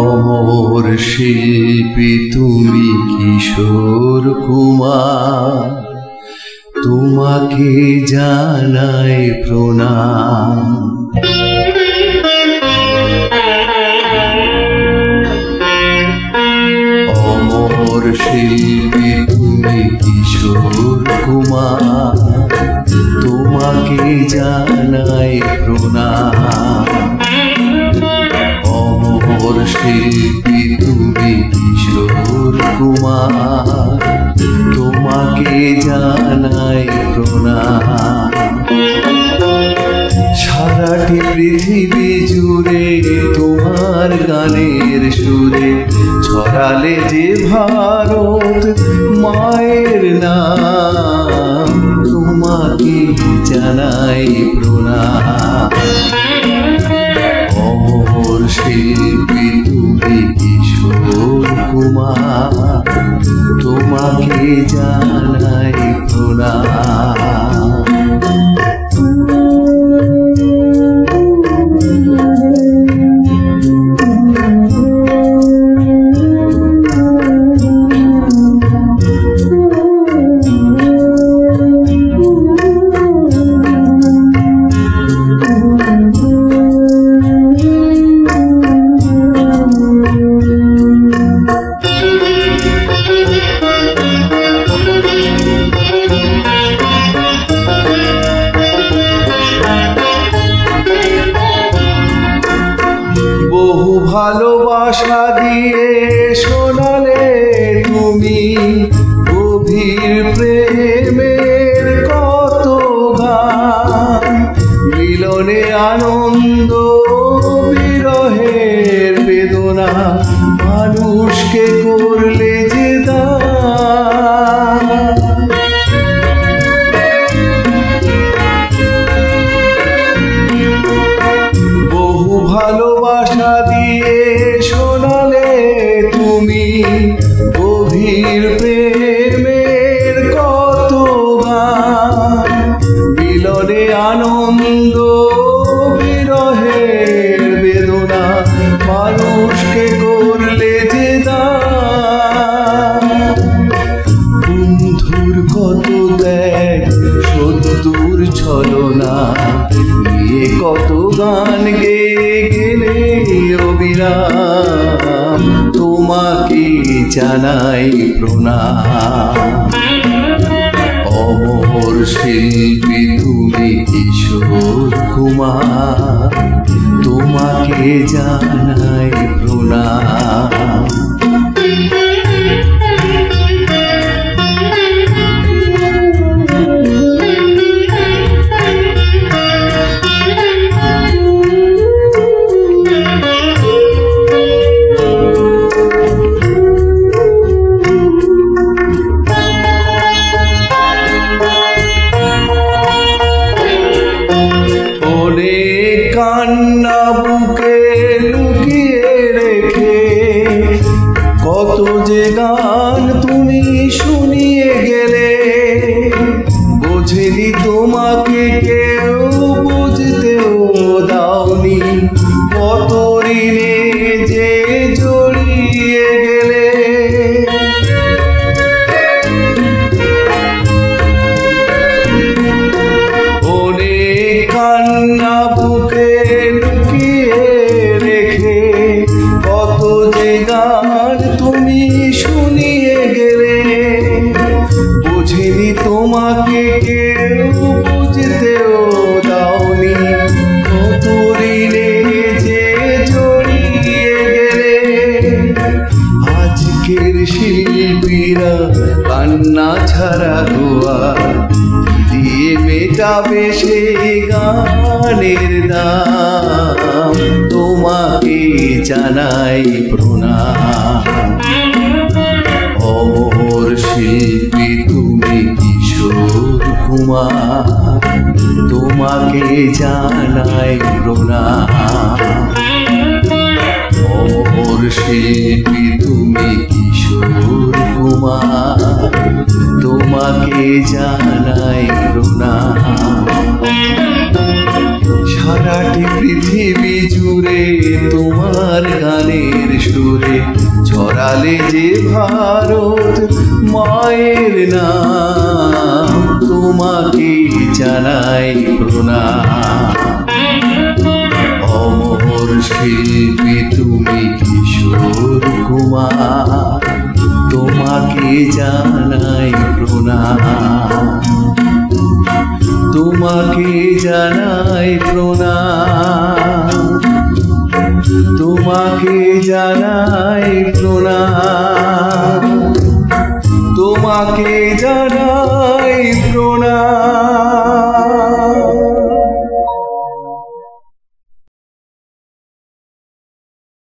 অমর শিল্পী তুমি কিশোর কুমার, তোমাকে জানাই প্রণাম। অমর শিল্পী তুমি কিশোর কুমার, তোমাকে জানাই প্রণাম। অমর শিল্পী তুমি কিশোর কুমার, তোমাকে জানাই প্রণাম। সারাটি পৃথিবী জুড়ে তোমার গানের সুরে ছড়ালে যে ভারত মায়ের নাম, তোমাকে জানাই প্রণাম। অমর শিল্পী তুমি কিশোর কুমার, তোমাকে জানাই প্রণাম। বহু ভালোবাসা দিয়ে শোনালে তুমি গভীর প্রেমের কত গান। মিলনে আনন্দ বিরহের বেদনা, মানুষকে করলে যে দান। বহু ভালোবাসা দিয়ে শোনালে তুমি গভীর প্রেমের কত গান। মিলনে আনন্দ বিরহের বেদনা, মানুষকে করলে যে দান। বন্ধুর কত দেখ সত্তর ছলনা, নিয়ে কত গান গেয়ে গেলে অবিরাম, তোমাকে জানাই প্রণাম। অমর শিল্পী তুমি কিশোর কুমার, তোমাকে জানাই প্রণাম। কান্না বুকে লুকিয়ে রেখে কত যে গান তুমি শুনিয়ে গেলে, বোঝেনি তোমাকে কেউ, বুঝতেও দাওনি, কত ঋণে যে জড়িয়ে গেলে। কান্না বুকে লুকিয়ে রেখে কত যে গান তুমি শুনিয়ে গেলে, বুঝিনি তোমাকে কেউ, বুঝতেও দাওনি, কত ঋণে যে জড়িয়ে গেলে। আজকের শিল্পীরা কান্না ছাড়া গোয়া দিয়ে মেটাবে সে গানের দাম, তোমাকে জানাই প্রণাম। অমর শিল্পী তুমি কিশোর কুমার, তোমাকে জানাই প্রণাম। অমর শিল্পী তুমি কিশোর কুমার, তোমাকে জানাই প্রণাম। সারাটি পৃথিবী জুড়ে তোমার গানের সুরে ছড়ালে যে ভারত মায়ের নাম, তোমাকে জানাই প্রণাম। অমর শিল্পী তুমি কিশোর কুমার, তোমাকে জানাই প্রণাম, তোমাকে জানাই প্রণাম, তোমাকে জানাই প্রণাম, তোমাকে জানাই